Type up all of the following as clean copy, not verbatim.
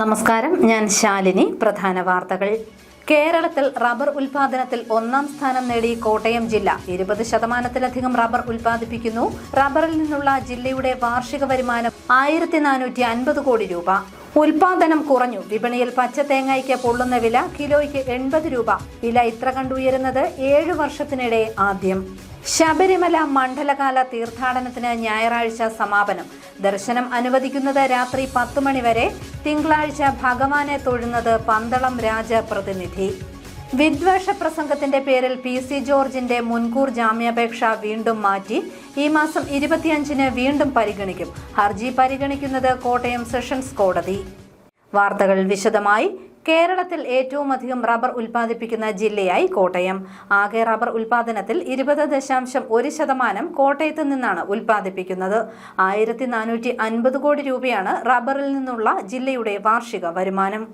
നമസ്കാരം, ഞാൻ ശാലിനി. പ്രധാന വാർത്തകൾ. കേരളത്തിൽ റബ്ബർ ഉൽപാദനത്തിൽ ഒന്നാം സ്ഥാനം നേടി കോട്ടയം ജില്ല. 20%-ലധികം റബ്ബർ ഉൽപ്പാദിപ്പിക്കുന്നു. റബ്ബറിൽ നിന്നുള്ള ജില്ലയുടെ വാർഷിക വരുമാനം 1450 കോടി രൂപ. ഉൽപാദനം കുറഞ്ഞു. വിപണിയിൽ പച്ചത്തേങ്ങയ്ക്ക് പൊള്ളുന്ന വില കിലോയ്ക്ക് 80 രൂപ. വില ഇത്ര കണ്ടുയരുന്നത് 7 വർഷത്തിനിടെ ആദ്യം. ശബരിമല മണ്ഡലകാല തീർത്ഥാടനത്തിന് ഞായറാഴ്ച സമാപനം. ദർശനം അനുവദിക്കുന്നത് രാത്രി 10 മണി വരെ. തിങ്കളാഴ്ച ഭഗവാനെ തൊഴുന്നത് പന്തളം രാജപ്രതിനിധി. വിദ്വേഷ പ്രസംഗത്തിന്റെ പേരിൽ PC ജോർജിന്റെ മുൻകൂർ ജാമ്യാപേക്ഷ വീണ്ടും മാറ്റി. ഈ മാസം 25-ന് വീണ്ടും പരിഗണിക്കും. ഹർജി പരിഗണിക്കുന്നത് കോട്ടയം സെഷൻസ് കോടതി. വാർത്തകൾ വിശദമായി. കേരളത്തിൽ ഏറ്റവുമധികം റബ്ബർ ഉൽപ്പാദിപ്പിക്കുന്ന ജില്ലയായി കോട്ടയം. ആകെ റബ്ബർ ഉൽപ്പാദനത്തിൽ 20.1% കോട്ടയത്ത് നിന്നാണ് ഉൽപ്പാദിപ്പിക്കുന്നത്. 1450 കോടി രൂപയാണ് റബ്ബറിൽ നിന്നുള്ള ജില്ലയുടെ വാർഷിക വരുമാനം.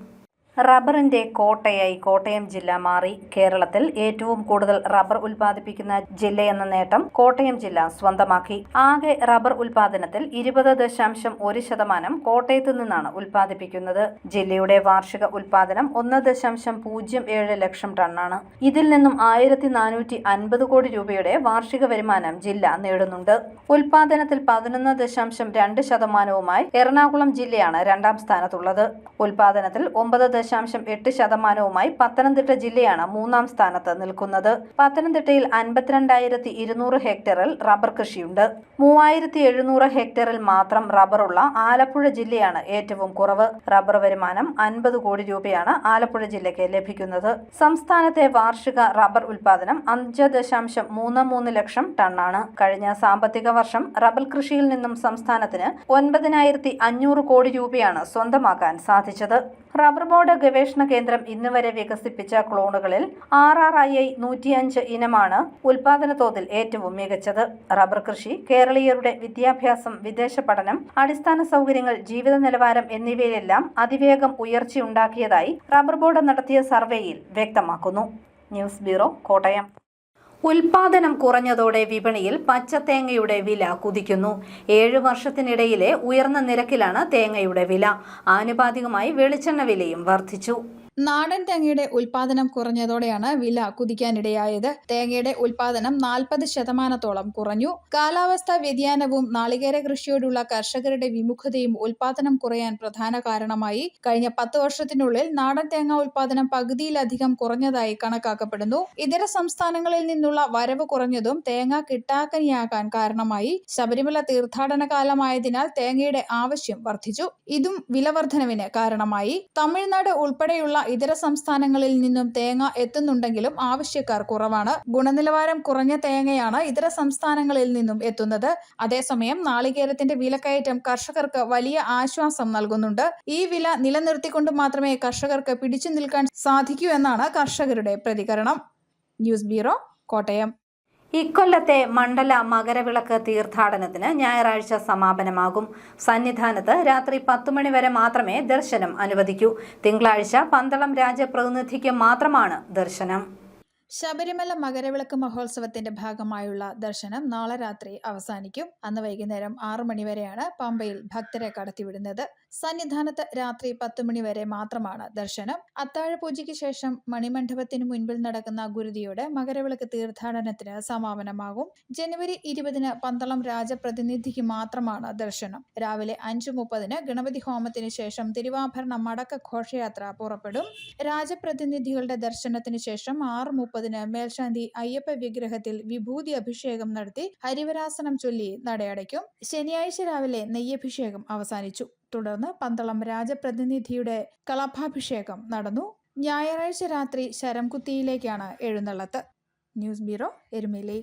റബ്ബറിന്റെ കോട്ടയായി കോട്ടയം ജില്ല മാറി. കേരളത്തിൽ ഏറ്റവും കൂടുതൽ റബ്ബർ ഉൽപ്പാദിപ്പിക്കുന്ന ജില്ലയെന്ന നേട്ടം കോട്ടയം ജില്ല സ്വന്തമാക്കി. ആകെ റബ്ബർ ഉൽപ്പാദനത്തിൽ 20.1% കോട്ടയത്ത് നിന്നാണ് ഉൽപ്പാദിപ്പിക്കുന്നത്. ജില്ലയുടെ വാർഷിക ഉൽപ്പാദനം 1.07 ലക്ഷം ടണ്ണാണ്. ഇതിൽ നിന്നും 1450 കോടി രൂപയുടെ വാർഷിക വരുമാനം ജില്ല നേടുന്നുണ്ട്. ഉൽപ്പാദനത്തിൽ 11.2%-വുമായി എറണാകുളം ജില്ലയാണ് രണ്ടാം സ്ഥാനത്തുള്ളത്. ഉൽപ്പാദനത്തിൽ 9.8%-വുമായി പത്തനംതിട്ട ജില്ലയാണ് മൂന്നാം സ്ഥാനത്ത് നിൽക്കുന്നത്. പത്തനംതിട്ടയിൽ 52,200 ഹെക്ടറിൽ റബ്ബർ കൃഷിയുണ്ട്. 3,700 ഹെക്ടറിൽ മാത്രം റബ്ബറുള്ള ആലപ്പുഴ ജില്ലയാണ് ഏറ്റവും കുറവ്. റബ്ബർ വരുമാനം 50 കോടി രൂപയാണ് ആലപ്പുഴ ജില്ലയ്ക്ക് ലഭിക്കുന്നത്. സംസ്ഥാനത്തെ വാർഷിക റബ്ബർ ഉൽപ്പാദനം 5.33 ലക്ഷം ടണ്ണാണ്. കഴിഞ്ഞ സാമ്പത്തിക വർഷം റബ്ബർ കൃഷിയിൽ നിന്നും സംസ്ഥാനത്തിന് 9,500 കോടി രൂപയാണ് സ്വന്തമാക്കാൻ സാധിച്ചത്. റബ്ബർ ബോർഡ് ഗവേഷണ കേന്ദ്രം ഇന്നുവരെ വികസിപ്പിച്ച ക്ലോണുകളിൽ RRII 105 ഇനമാണ് ഉൽപാദന തോതിൽ ഏറ്റവും മികച്ചത്. റബ്ബർ കൃഷി കേരളീയരുടെ വിദ്യാഭ്യാസം, വിദേശ പഠനം, അടിസ്ഥാന സൗകര്യങ്ങൾ, ജീവിത നിലവാരം എന്നിവയിലെല്ലാം അതിവേഗം ഉയർച്ചയുണ്ടാക്കിയതായി റബ്ബർ ബോർഡ് നടത്തിയ സർവേയിൽ വ്യക്തമാക്കുന്നു. News bureau, Kottayam. ഉൽപാദനം കുറഞ്ഞതോടെ വിപണിയിൽ പച്ചത്തേങ്ങയുടെ വില കുതിക്കുന്നു. 7 വർഷത്തിനിടയിലെ ഉയർന്ന നിരക്കിലാണ് തേങ്ങയുടെ വില. ആനുപാതികമായി വെളിച്ചെണ്ണ വിലയും വർദ്ധിച്ചു. നാടൻ തേങ്ങയുടെ ഉൽപാദനം കുറഞ്ഞതോടെയാണ് വില കുതിക്കാനിടയായത്. തേങ്ങയുടെ ഉൽപാദനം 40% കുറഞ്ഞു. കാലാവസ്ഥാ വ്യതിയാനവും നാളികേര കൃഷിയോടുള്ള കർഷകരുടെ വിമുഖതയും ഉൽപാദനം കുറയാൻ പ്രധാന കാരണമായി. കഴിഞ്ഞ 10 വർഷത്തിനുള്ളിൽ നാടൻ തേങ്ങ ഉൽപാദനം പകുതിയിലധികം കുറഞ്ഞതായി കണക്കാക്കപ്പെടുന്നു. ഇതര സംസ്ഥാനങ്ങളിൽ നിന്നുള്ള വരവ് കുറഞ്ഞതും തേങ്ങ കിട്ടാക്കനിയാകാൻ കാരണമായി. ശബരിമല തീർത്ഥാടന കാലമായതിനാൽ തേങ്ങയുടെ ആവശ്യം വർദ്ധിച്ചു. ഇതും വിലവർദ്ധനവിന് കാരണമായി. തമിഴ്നാട് ഉൾപ്പെടെയുള്ള ഇതര സംസ്ഥാനങ്ങളിൽ നിന്നും തേങ്ങ എത്തുന്നുണ്ടെങ്കിലും ആവശ്യക്കാർ കുറവാണ്. ഗുണനിലവാരം കുറഞ്ഞ തേങ്ങയാണ് ഇതര സംസ്ഥാനങ്ങളിൽ നിന്നും എത്തുന്നത്. അതേസമയം നാളികേരത്തിന്റെ വിലക്കയറ്റം കർഷകർക്ക് വലിയ ആശ്വാസം നൽകുന്നുണ്ട്. ഈ വില നിലനിർത്തിക്കൊണ്ട് മാത്രമേ കർഷകർക്ക് പിടിച്ചു നിൽക്കാൻ സാധിക്കൂ എന്നാണ് കർഷകരുടെ പ്രതികരണം. News bureau, Kottayam. ഇക്കൊല്ലത്തെ മണ്ഡല മകരവിളക്ക് തീർത്ഥാടനത്തിന് ഞായറാഴ്ച സമാപനമാകും. സന്നിധാനത്ത് രാത്രി 10 മണി വരെ മാത്രമേ ദർശനം അനുവദിക്കൂ. തിങ്കളാഴ്ച പന്തളം രാജപ്രതിനിധിക്ക് മാത്രമാണ് ദർശനം. ശബരിമല മകരവിളക്ക് മഹോത്സവത്തിന്റെ ഭാഗമായുള്ള ദർശനം നാളെ രാത്രി അവസാനിക്കും. അന്ന് വൈകുന്നേരം 6 മണി വരെയാണ് പമ്പയിൽ ഭക്തരെ കടത്തിവിടുന്നത്. സന്നിധാനത്ത് രാത്രി 10 മണി വരെ മാത്രമാണ് ദർശനം. അത്താഴപൂജയ്ക്ക് ശേഷം മണിമണ്ഡപത്തിന് മുൻപിൽ നടക്കുന്ന ഗുരുതിയോട് മകരവിളക്ക് തീർത്ഥാടനത്തിന് സമാപനമാകും. ജനുവരി 20-ന് പന്തളം രാജപ്രതിനിധിക്ക് മാത്രമാണ് ദർശനം. രാവിലെ 5:30-ന് ഗണപതി ഹോമത്തിന് ശേഷം തിരുവാഭരണ മടക്ക ഘോഷയാത്ര പുറപ്പെടും. രാജപ്രതിനിധികളുടെ ദർശനത്തിന് ശേഷം 6:30-ന് മേൽശാന്തി അയ്യപ്പ വിഗ്രഹത്തിൽ വിഭൂതി അഭിഷേകം നടത്തി ഹരിവരാസനം ചൊല്ലി നടയടയ്ക്കും. ശനിയാഴ്ച രാവിലെ നെയ്യഭിഷേകം അവസാനിച്ചു. തുടർന്ന് പന്തളം രാജപ്രതിനിധിയുടെ കളഭാഭിഷേകം നടന്നു. ഞായറാഴ്ച രാത്രി ശരംകുത്തിയിലേക്കാണ് എഴുന്നള്ളത്ത്. News bureau, Erumeli.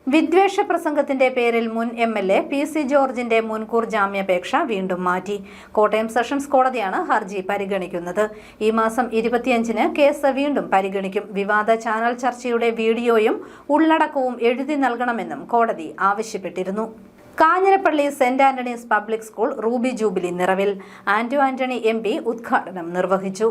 വിദ്വേഷ പ്രസംഗത്തിന്റെ പേരിൽ മുൻ MLA PC ജോർജിന്റെ മുൻകൂർ ജാമ്യാപേക്ഷ വീണ്ടും മാറ്റി. കോട്ടയം സെഷൻസ് കോടതിയാണ് ഹർജി പരിഗണിക്കുന്നത്. ഈ മാസം 25-ന് കേസ് വീണ്ടും പരിഗണിക്കും. വിവാദ ചാനൽ ചർച്ചയുടെ വീഡിയോയും ഉള്ളടക്കവും എഴുതി നൽകണമെന്നും കോടതി ആവശ്യപ്പെട്ടിരുന്നു. Kanjirappally saint Antony's public school ruby jubilee നിറവിൽ. ആന്റോ ആന്റണി MP ഉദ്ഘാടനം നിർവഹിച്ചു.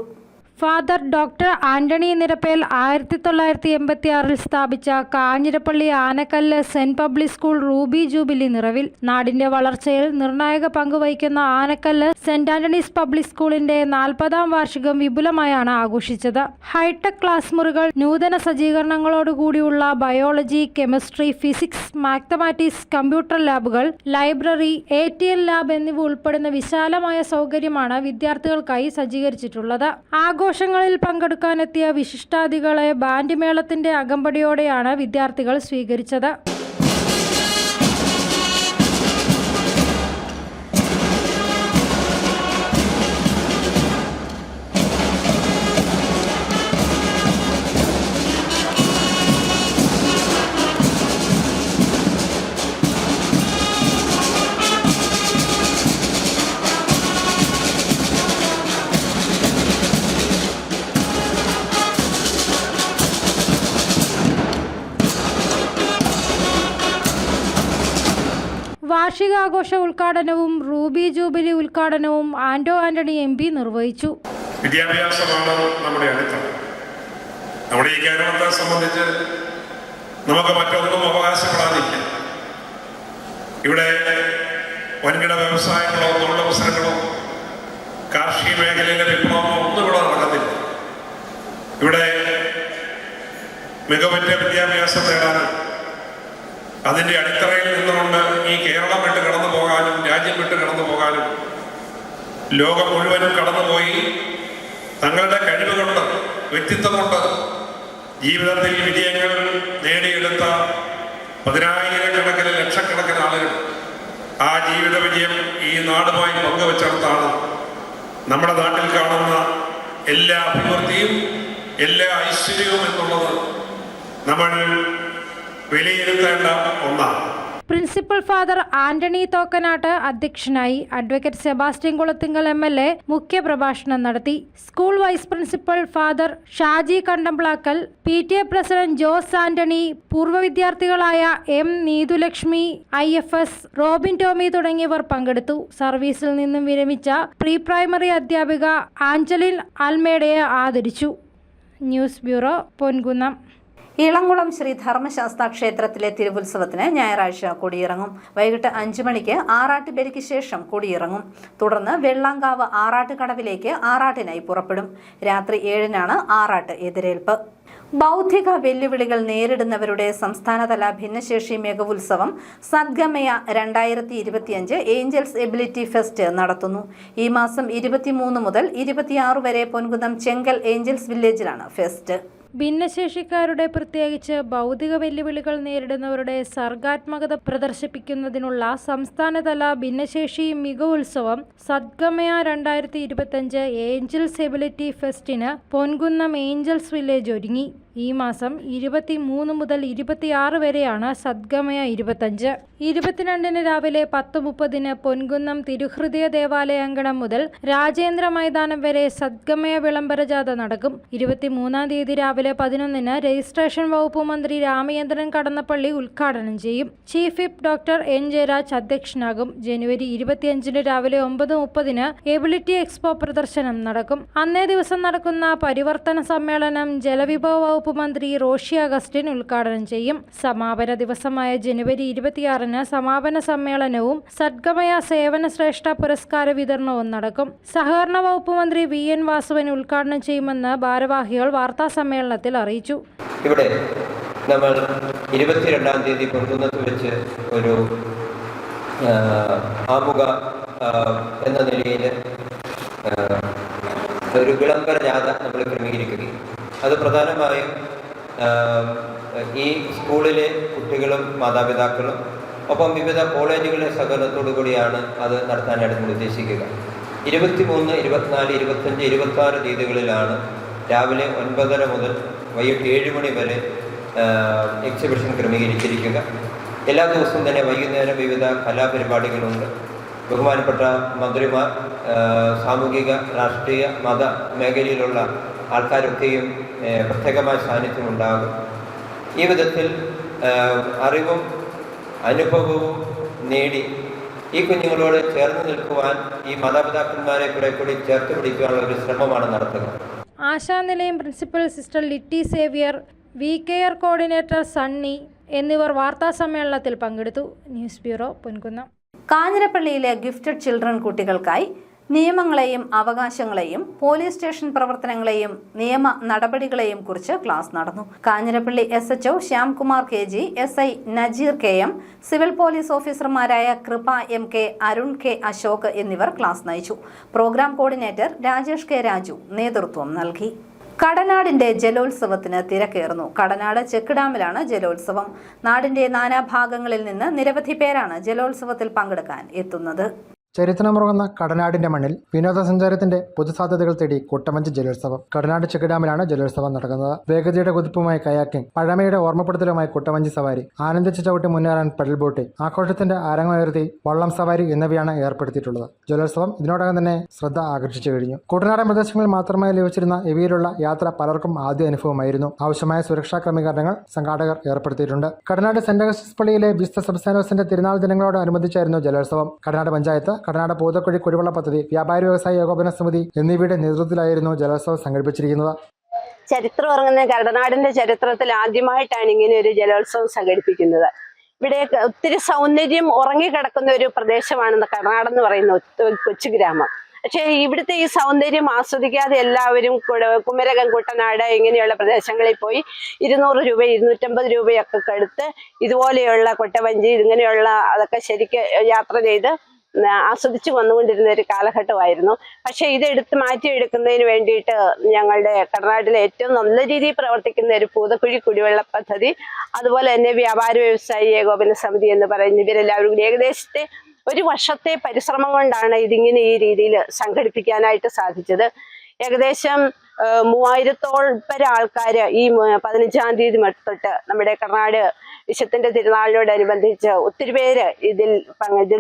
ഫാദർ ഡോക്ടർ ആന്റണി നിരപ്പേൽ 1986 സ്ഥാപിച്ച Kanjirappally Anakkallu Saint Public school ruby jubilee നിറവിൽ. നാടിന്റെ വളർച്ചയിൽ നിർണായക പങ്കുവഹിക്കുന്ന ആനക്കല്ല് സെന്റ് ആന്റണീസ് പബ്ലിക് സ്കൂളിന്റെ 40ാം വാർഷികം വിപുലമായാണ് ആഘോഷിച്ചത്. ഹൈടെക് ക്ലാസ് മുറികൾ, നൂതന സജ്ജീകരണങ്ങളോടുകൂടിയുള്ള biology, chemistry, physics, mathematics, computer ലാബുകൾ, ലൈബ്രറി, ATL ലാബ് എന്നിവ ഉൾപ്പെടുന്ന വിശാലമായ സൗകര്യമാണ് വിദ്യാർത്ഥികൾക്കായി സജ്ജീകരിച്ചിട്ടുള്ളത്. ആഘോഷങ്ങളിൽ പങ്കെടുക്കാനെത്തിയ വിശിഷ്ടാതിഥികളെ ബാൻഡ് മേളത്തിന്റെ അകമ്പടിയോടെയാണ് വിദ്യാർത്ഥികൾ സ്വീകരിച്ചത്. വാർഷികാഘോഷ ഉദ്ഘാടനവും റൂബി ജൂബിലി ഉദ്ഘാടനവും ആന്റണി MP നിർവഹിച്ചു. വിദ്യാഭ്യാസമാണ് നമ്മുടെ അടിത്തറ. നമ്മുടെ ഈ കേരളത്തെ സംബന്ധിച്ച് നമുക്ക് മറ്റൊന്നും അവകാശപ്പെടാനില്ല. ഇവിടെ വൻകിട വ്യവസായങ്ങളോ തൊഴിലവസരങ്ങളോ കാർഷിക മേഖലയിലെ വിപ്ലവമോ ഒന്നും ഇവിടെ നടക്കുന്നില്ല. ഇവിടെ മികവുറ്റ വിദ്യാഭ്യാസം നേടാനും അതിൻ്റെ അടിത്തറയിൽ നിന്നുകൊണ്ട് ഈ കേരളം വിട്ട് കടന്നു പോകാനും രാജ്യം വിട്ട് കടന്നു പോകാനും ലോകം മുഴുവനും കടന്നുപോയി തങ്ങളുടെ കഴിവ് കൊണ്ട്, വ്യക്തിത്വം കൊണ്ട് ജീവിതത്തിൽ വിജയങ്ങൾ നേടിയെടുത്ത 10,000-കണക്കിന് ലക്ഷക്കണക്കിന് ആളുകൾ ആ ജീവിത വിജയം ഈ നാടുമായി പങ്കുവെച്ചെടുത്താണ് നമ്മുടെ നാട്ടിൽ കാണുന്ന എല്ലാ അഭിവൃദ്ധിയും എല്ലാ ഐശ്വര്യവും എന്നുള്ളത് നമ്മൾ വിലയിരുത്തേണ്ട ഒന്നാണ്. പ്രിൻസിപ്പൽ ഫാദർ ആന്റണി തോക്കനാട്ട് അധ്യക്ഷനായി. അഡ്വക്കേറ്റ് സെബാസ്റ്റ്യൻ കുളത്തിങ്കൽ MLA മുഖ്യപ്രഭാഷണം നടത്തി. School vice principal father Shaji Kandamplackal, PTA president Jose Antony, പൂർവ്വ വിദ്യാർത്ഥികളായ M നീതുലക്ഷ്മി, IFS റോബിൻ ടോമി തുടങ്ങിയവർ പങ്കെടുത്തു. സർവീസിൽ നിന്നും വിരമിച്ച പ്രീ പ്രൈമറി അധ്യാപിക ആഞ്ചലിൻ അൽമേഡയെ ആദരിച്ചു. News bureau, Ponkunnam. ഇളംകുളം ശ്രീ ധർമ്മശാസ്ത്ര ക്ഷേത്രത്തിലെ തിരുവുത്സവത്തിന് ഞായറാഴ്ച കൊടിയിറങ്ങും. വൈകിട്ട് 5 മണിക്ക് ആറാട്ടുബലിക്ക് ശേഷം കൊടിയിറങ്ങും. തുടർന്ന് വെള്ളാങ്കാവ് ആറാട്ടുകടവിലേക്ക് ആറാട്ടിനായി പുറപ്പെടും. രാത്രി 7-നാണ് ആറാട്ട് എതിരേൽപ്പ്. ബൗദ്ധിക വെല്ലുവിളികൾ നേരിടുന്നവരുടെ സംസ്ഥാനതല ഭിന്നശേഷി മികവുത്സവം സദ്ഗമയ 2025 ഏഞ്ചൽസ് എബിലിറ്റി ഫെസ്റ്റ് നടത്തുന്നു. ഈ മാസം 23 മുതൽ 26 വരെ പൊൻകുന്നം ചെങ്കൽ ഏഞ്ചൽസ് വില്ലേജിലാണ് ഫെസ്റ്റ്. ഭിന്നശേഷിക്കാരുടെ, പ്രത്യേകിച്ച് ഭൗതിക വെല്ലുവിളികൾ നേരിടുന്നവരുടെ സർഗാത്മകത പ്രദർശിപ്പിക്കുന്നതിനുള്ള സംസ്ഥാനതല ഭിന്നശേഷി മികവുത്സവം സദ്ഗമയ 2025 ഏഞ്ചൽസ് എബിലിറ്റി ഫെസ്റ്റിന് പൊൻകുന്നം ഏഞ്ചൽസ് വില്ലേജ് ഒരുങ്ങി. ഈ മാസം 23 മുതൽ 26 വരെയാണ് സദ്ഗമയ 25. 22-ന് രാവിലെ 10:30 പൊൻകുന്നം തിരുഹൃദയ ദേവാലയാങ്കണം മുതൽ രാജേന്ദ്ര മൈതാനം വരെ സദ്ഗമയ വിളംബര ജാഥ നടക്കും. 23-ാം തീയതി രാവിലെ 11-ന് രജിസ്ട്രേഷൻ വകുപ്പ് മന്ത്രി രാമചന്ദ്രൻ കടന്നപ്പള്ളി ഉദ്ഘാടനം ചെയ്യും. Chief whip doctor N Jayaraj അധ്യക്ഷനാകും. ജനുവരി 25-ന് രാവിലെ 9:30-ന് എബിലിറ്റി എക്സ്പോ പ്രദർശനം നടക്കും. അന്നേ ദിവസം നടക്കുന്ന പരിവർത്തന സമ്മേളനം ജലവിഭവ വകുപ്പ് മന്ത്രി റോഷി അഗസ്റ്റിൻ ഉദ്ഘാടനം ചെയ്യും. സമാപന ദിവസമായ ജനുവരി 26-ന് സമാപന സമ്മേളനവും സദ്ഗമയ സേവന ശ്രേഷ്ഠ പുരസ്കാര വിതരണവും നടക്കും. സഹകരണ വകുപ്പ് മന്ത്രി VN വാസവൻ ഉദ്ഘാടനം ചെയ്യുമെന്ന് ഭാരവാഹികൾ വാർത്താ സമ്മേളനത്തിൽ അറിയിച്ചു. ഇവിടെ നമ്മൾ 22-ാം തീയതി പൊൻകുന്നത്ത് വെച്ച് ഒരു ആമുഖ എന്ന നിലയിൽ ഒരു വിളംബര ജാഥ നമ്മൾ ക്രമീകരിക്കുകയും അത് പ്രധാനമായും ഈ സ്കൂളിലെ കുട്ടികളും മാതാപിതാക്കളും ഒപ്പം വിവിധ കോളേജുകളുടെ സഹകരണത്തോടു കൂടിയാണ് അത് നടത്താനായിട്ട് നമ്മൾ ഉദ്ദേശിക്കുക. 23, 24, 25, 26 തീയതികളിലാണ് രാവിലെ 9:30 മുതൽ വൈകിട്ട് 7 മണി വരെ എക്സിബിഷൻ ക്രമീകരിച്ചിരിക്കുക. എല്ലാ ദിവസവും തന്നെ വൈകുന്നേരം വിവിധ കലാപരിപാടികളുണ്ട്. ബഹുമാനപ്പെട്ട മന്ത്രിമാർ, സാമൂഹിക, രാഷ്ട്രീയ, മത മേഖലയിലുള്ള ആൾക്കാരൊക്കെയും പ്രത്യേകമായ സാന്നിധ്യമുണ്ടാകും. ഈ വിധത്തിൽ അറിവും അനുഭവവും നേടി ഈ കുഞ്ഞുങ്ങളോട് ചേർന്ന് നിൽക്കുവാൻ ഈ മാതാപിതാക്കന്മാരെ കൂടി ചേർത്ത് പിടിക്കുവാനുള്ള ഒരു ശ്രമമാണ് നടത്തുക. Ashanilayam principal sister Litty Xavier, We Care coordinator Sunny എന്നിവർ വാർത്താസമ്മേളനത്തിൽ പങ്കെടുത്തു. News bureau, Ponkunnam. കാഞ്ഞിരപ്പള്ളിയിലെ ഗിഫ്റ്റഡ് ചിൽഡ്രൻ കുട്ടികൾക്കായി നിയമങ്ങളെയും അവകാശങ്ങളെയും പോലീസ് സ്റ്റേഷൻ പ്രവർത്തനങ്ങളെയും നിയമ നടപടികളെയും കുറിച്ച് ക്ലാസ് നടന്നു. Kanjirappally SHO Shyamkumar KG, SI Najeer KM, civil police ഓഫീസർമാരായ കൃപ MK, അരുൺ K അശോക് എന്നിവർ ക്ലാസ് നയിച്ചു. Program coordinator Rajesh K Raju നേതൃത്വം നൽകി. കടനാടിന്റെ ജലോത്സവത്തിന് തിരക്കേറുന്നു. കടനാട് ചെക്ക് ഡാമിലാണ് ജലോത്സവം. നാടിന്റെ നാനാഭാഗങ്ങളിൽ നിന്ന് നിരവധി പേരാണ് ജലോത്സവത്തിൽ പങ്കെടുക്കാൻ എത്തുന്നത്. ചരിത്രമുറങ്ങുന്ന കടനാടിന്റെ മണ്ണിൽ വിനോദസഞ്ചാരത്തിന്റെ പുതുസാധ്യതകൾ തേടി കുട്ടമഞ്ചി ജലോത്സവം. കടനാട് ചെക്ക് ഡാമിലാണ് ജലോത്സവം നടക്കുന്നത്. വേഗതയുടെ കുതിപ്പുമായി കയാക്കിംഗ്, പഴമയുടെ ഓർമ്മപ്പെടുത്തലുമായി കുട്ടമഞ്ചി സവാരി, ആനന്ദിച്ച് ചവിട്ടി മുന്നേറാൻ പെഡൽ ബോട്ട്, ആഘോഷത്തിന്റെ അരങ്ങുയർത്തി വള്ളം സവാരി എന്നിവയാണ് ഏർപ്പെടുത്തിയിട്ടുള്ളത്. ജലോത്സവം ഇതിനോടകം തന്നെ ശ്രദ്ധ ആകർഷിച്ചു കഴിഞ്ഞു. കുട്ടനാടൻ പ്രദേശങ്ങളിൽ മാത്രമായി ലഭിച്ചിരുന്ന ഇവയിലുള്ള യാത്ര പലർക്കും ആദ്യ അനുഭവമായിരുന്നു. ആവശ്യമായ സുരക്ഷാ ക്രമീകരണങ്ങൾ സംഘാടകർ ഏർപ്പെടുത്തിയിട്ടുണ്ട്. കടനാട് സെന്റ് അഗസ്റ്റിൻസ് പള്ളിയിലെ വിശുദ്ധ സെബസ്ത്യാനോസിന്റെ തിരുനാൾ ദിനങ്ങളോടനുബന്ധിച്ചായിരുന്നു ജലോത്സവം. കടനാട് പഞ്ചായത്ത്, കടനാട് പൂതക്കുഴി കുടിവെള്ള പദ്ധതി, വ്യാപാരി വ്യവസായ ഏകോപന സമിതി എന്നിവയുടെ നേതൃത്വത്തിലായിരുന്നു ജലോത്സവം സംഘടിപ്പിച്ചിരിക്കുന്നത്. ചരിത്രം ഉറങ്ങുന്ന കടനാടിന്റെ ചരിത്രത്തിൽ ആദ്യമായിട്ടാണ് ഇങ്ങനെ ഒരു ജലോത്സവം സംഘടിപ്പിക്കുന്നത്. ഇവിടെ ഒത്തിരി സൗന്ദര്യം ഉറങ്ങിക്കിടക്കുന്ന ഒരു പ്രദേശമാണ് കടനാടെന്ന് പറയുന്ന കൊച്ചു ഗ്രാമം. പക്ഷേ ഇവിടുത്തെ ഈ സൗന്ദര്യം ആസ്വദിക്കാതെ എല്ലാവരും കുമരകം, കുട്ടനാട് ഇങ്ങനെയുള്ള പ്രദേശങ്ങളിൽ പോയി 200 രൂപ 250 രൂപയൊക്കെ എടുത്ത് ഇതുപോലെയുള്ള കൊട്ടവഞ്ചി ഇങ്ങനെയുള്ള അതൊക്കെ ശരിക്ക് യാത്ര ചെയ്ത് ആസ്വദിച്ചു വന്നുകൊണ്ടിരുന്ന ഒരു കാലഘട്ടമായിരുന്നു. പക്ഷേ ഇതെടുത്ത് മാറ്റിയെടുക്കുന്നതിന് വേണ്ടിയിട്ട് ഞങ്ങളുടെ കടനാട്ടിലെ ഏറ്റവും നല്ല രീതിയിൽ പ്രവർത്തിക്കുന്ന ഒരു പൂതക്കുഴി കുടിവെള്ള പദ്ധതി, അതുപോലെ തന്നെ വ്യാപാരി വ്യവസായി ഏകോപന സമിതി എന്ന് പറയുന്ന ഇവരെല്ലാവരും കൂടി ഏകദേശത്തെ ഒരു വർഷത്തെ പരിശ്രമം കൊണ്ടാണ് ഇതിങ്ങനെ ഈ രീതിയിൽ സംഘടിപ്പിക്കാനായിട്ട് സാധിച്ചത്. ഏകദേശം 3000-ഓളം ആൾക്കാർ ഈ 15-ാം തീയതി തൊട്ട് നമ്മുടെ കടനാട് വിശുദ്ധന്റെ തിരുനാളിനോടനുബന്ധിച്ച് ഒത്തിരി പേര് ഇതിൽ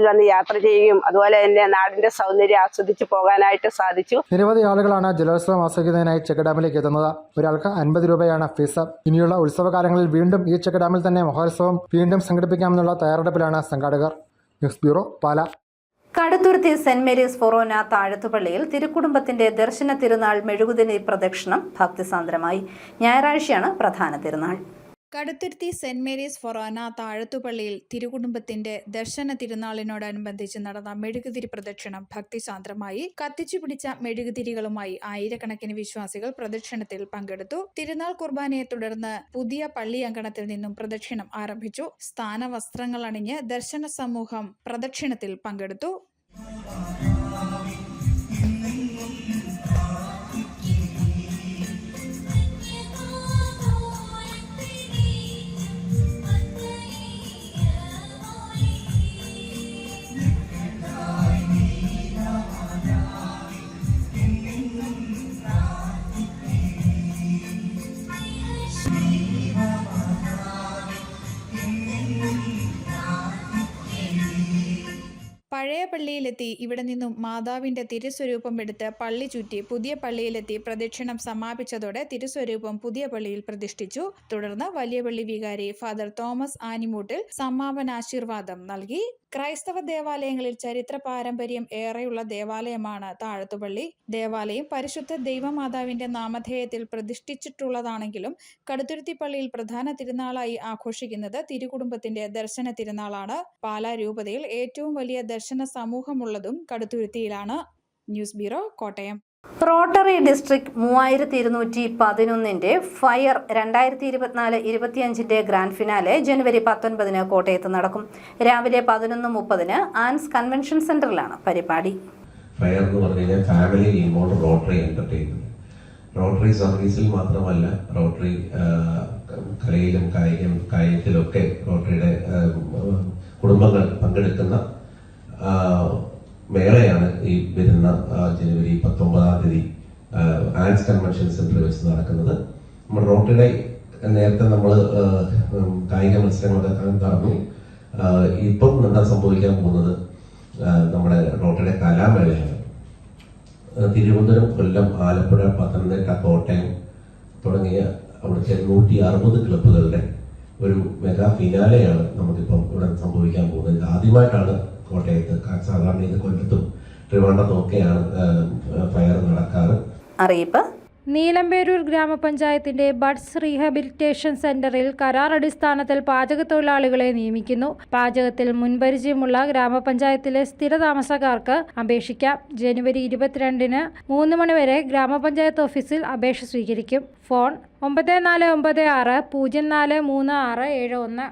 വന്ന് യാത്ര ചെയ്യുകയും അതുപോലെ തന്നെ നാടിന്റെ സൗന്ദര്യം ആസ്വദിച്ച് പോകാനായിട്ട് സാധിച്ചു. നിരവധി ആളുകളാണ് ജലോത്സവം ആസ്വദിക്കുന്നതിനായി ചെക്ക് ഡാമിലേക്ക് എത്തുന്നത്. ഒരാൾക്ക് 50 രൂപയാണ് ഫീസ്. ഇനിയുള്ള ഉത്സവകാലങ്ങളിൽ വീണ്ടും ഈ ചെക്ക് ഡാമിൽ തന്നെ മഹോത്സവം വീണ്ടും സംഘടിപ്പിക്കാമെന്നുള്ള തയ്യാറെടുപ്പിലാണ് സംഘാടകർ. ന്യൂസ് ബ്യൂറോ, പാല. കടുത്തുരുത്തി സെന്റ് മേരീസ് ഫൊറോന താഴത്തുപള്ളിയിൽ തിരുക്കുടുംബത്തിന്റെ ദർശന തിരുനാൾ മെഴുകുതിരി പ്രദക്ഷിണം ഭക്തിസാന്ദ്രമായി. ഞായറാഴ്ചയാണ് പ്രധാന തിരുനാൾ. കടുത്തുരുത്തി സെന്റ് മേരീസ് ഫൊറോന താഴത്തുപള്ളിയിൽ തിരുകുടുംബത്തിന്റെ ദർശന തിരുനാളിനോടനുബന്ധിച്ച് നടന്ന മെഴുകുതിരി പ്രദക്ഷിണം ഭക്തിസാന്ദ്രമായി. കത്തിച്ചു പിടിച്ച മെഴുകുതിരികളുമായി ആയിരക്കണക്കിന് വിശ്വാസികൾ പ്രദക്ഷിണത്തിൽ പങ്കെടുത്തു. തിരുനാൾ കുർബാനയെ തുടർന്ന് പുതിയ പള്ളി അങ്കണത്തിൽ നിന്നും പ്രദക്ഷിണം ആരംഭിച്ചു. സ്ഥാനവസ്ത്രങ്ങൾ അണിഞ്ഞ് ദർശന സമൂഹം പ്രദക്ഷിണത്തിൽ പങ്കെടുത്തു. പഴയ പള്ളിയിലെത്തി ഇവിടെ നിന്നും മാതാവിന്റെ തിരുസ്വരൂപം എടുത്ത് പള്ളി ചുറ്റി പുതിയ പള്ളിയിലെത്തി പ്രദക്ഷിണം സമാപിച്ചതോടെ തിരുസ്വരൂപം പുതിയ പള്ളിയിൽ പ്രതിഷ്ഠിച്ചു. തുടർന്ന് വലിയ പള്ളി വികാരി ഫാദർ തോമസ് ആനിമൂട്ടിൽ സമാപനാശീർവാദം നൽകി. ക്രൈസ്തവ ദേവാലയങ്ങളിൽ ചരിത്ര പാരമ്പര്യം ഏറെയുള്ള ദേവാലയമാണ് താഴത്തുപള്ളി. ദേവാലയം പരിശുദ്ധ ദൈവമാതാവിന്റെ നാമധേയത്തിൽ പ്രതിഷ്ഠിച്ചിട്ടുള്ളതാണെങ്കിലും കടുത്തുരുത്തി പള്ളിയിൽ പ്രധാന തിരുനാളായി ആഘോഷിക്കുന്നത് തിരുകുടുംബത്തിന്റെ ദർശന തിരുനാളാണ്. പാലാ രൂപതയിൽ ഏറ്റവും വലിയ ദർശന സമൂഹമുള്ളതും കടുത്തുരുത്തിയിലാണ്. News bureau, Kottayam. Rotary District 3211 fire 2024-25 grand finale ജനുവരി 19 കോട്ടയത്ത് നടക്കും. രാവിലെ 11:30 ആൻസ് കൺവെൻഷൻ സെന്ററിലാണ് പരിപാടി. ഫയർ എന്ന് പറഞ്ഞു കഴിഞ്ഞാൽ family involve rotary entertainment. Rotary സർവീസിൽ മാത്രമല്ല, റോട്ടറി കലയിലും കായികത്തിലൊക്കെ റോട്ടറിയുടെ കുടുംബങ്ങൾ പങ്കെടുക്കുന്ന മേളയാണ് ഈ വരുന്ന ജനുവരി 19 ആൻസ് കൺവെൻഷൻ സെന്ററിൽ വെച്ച് നടക്കുന്നത്. നമ്മുടെ റോട്ടറിയുടെ നേരത്തെ നമ്മൾ കായിക മത്സരങ്ങളൊക്കെ നടന്നു. ഇപ്പം എന്താ സംഭവിക്കാൻ പോകുന്നത്, നമ്മുടെ റോട്ടറിയുടെ കലാമേളയാണ്. തിരുവനന്തപുരം, കൊല്ലം, ആലപ്പുഴ, പത്തനംതിട്ട, കോട്ടയം തുടങ്ങിയ അവിടുത്തെ 160 ക്ലബ്ബുകളുടെ ഒരു മെഗാ ഫിനാലെയാണ് നമുക്കിപ്പം ഇവിടെ സംഭവിക്കാൻ പോകുന്നത്. ഇത് ആദ്യമായിട്ടാണ് കോട്ടയത്ത്. സാധാരണ ഇത് കൊല്ലത്തും ട്രിവാൻഡ്രത്തും ഒക്കെയാണ് ഫയർ നടക്കാറ്. അറിയിപ്പ് നീലമ്പേരൂർ ഗ്രാമപഞ്ചായത്തിന്റെ ബഡ്സ് റീഹാബിലിറ്റേഷൻ സെന്ററിൽ കരാർ അടിസ്ഥാനത്തിൽ പാചകത്തൊഴിലാളികളെ നിയമിക്കുന്നു. പാചകത്തിൽ മുൻപരിചയമുള്ള ഗ്രാമപഞ്ചായത്തിലെ സ്ഥിരതാമസക്കാർക്ക് അപേക്ഷിക്കാം. ജനുവരി 22-ന് 3 മണി വരെ ഗ്രാമപഞ്ചായത്ത് ഓഫീസിൽ അപേക്ഷ സ്വീകരിക്കും. Phone 9496043671.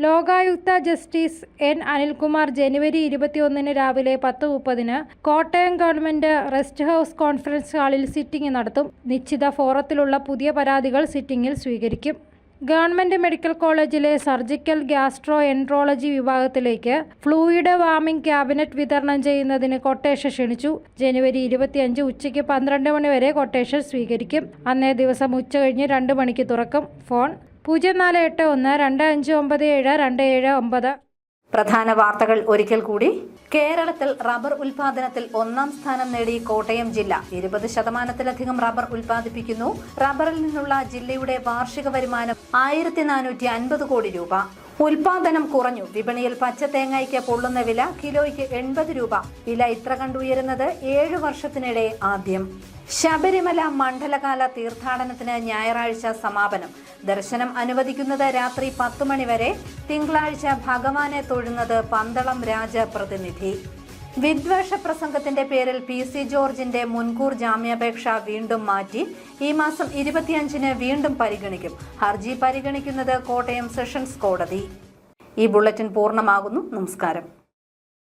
Lokayukta justice N Anilkumar ജനുവരി 21-ന് രാവിലെ 10:30-ന് Kottayam government rest house conference ഹാളിൽ സിറ്റിംഗ് നടത്തും. നിശ്ചിത ഫോറത്തിലുള്ള പുതിയ പരാതികൾ സിറ്റിംഗിൽ സ്വീകരിക്കും. ഗവൺമെന്റ് മെഡിക്കൽ കോളേജിലെ സർജിക്കൽ ഗ്യാസ്ട്രോ എൻട്രോളജി വിഭാഗത്തിലേക്ക് ഫ്ലൂയിഡ് വാമിംഗ് ക്യാബിനറ്റ് വിതരണം ചെയ്യുന്നതിന് കൊട്ടേഷൻ ക്ഷണിച്ചു. ജനുവരി 25 ഉച്ചയ്ക്ക് 12 മണി വരെ കൊട്ടേഷൻ സ്വീകരിക്കും. അന്നേ ദിവസം ഉച്ചകഴിഞ്ഞ് 2 മണിക്ക് തുറക്കും. ഫോൺ 048125972779. പ്രധാന വാർത്തകൾ ഒരിക്കൽ കൂടി. കേരളത്തിൽ റബ്ബർ ഉൽപാദനത്തിൽ 1-ാം സ്ഥാനം നേടി കോട്ടയം ജില്ല. 20% റബ്ബർ ഉൽപ്പാദിപ്പിക്കുന്നു. റബ്ബറിൽ നിന്നുള്ള ജില്ലയുടെ വാർഷിക വരുമാനം 1450 കോടി രൂപ. ഉൽപാദനം കുറഞ്ഞു. വിപണിയിൽ പച്ച തേങ്ങയ്ക്ക് പൊള്ളുന്ന വില കിലോയ്ക്ക് 80 രൂപ. വില ഇത്ര കണ്ടുയരുന്നത് 7 വർഷത്തിനിടെ ആദ്യം. ശബരിമല മണ്ഡലകാല തീർത്ഥാടനത്തിന് ഞായറാഴ്ച സമാപനം. ദർശനം അനുവദിക്കുന്നത് രാത്രി 10 മണി വരെ. തിങ്കളാഴ്ച ഭഗവാനെ തൊഴുന്നത് പന്തളം രാജപ്രതിനിധി. വിദ്വേഷ പ്രസംഗത്തിന്റെ പേരിൽ PC ജോർജിന്റെ മുൻകൂർ ജാമ്യാപേക്ഷ വീണ്ടും മാറ്റി. ഈ മാസം 25-ന് വീണ്ടും പരിഗണിക്കും. ഹർജി പരിഗണിക്കുന്നത് കോട്ടയം സെഷൻസ് കോടതി. ഈ ബുള്ളറ്റിൻ പൂർണ്ണമാകുന്നു. നമസ്കാരം.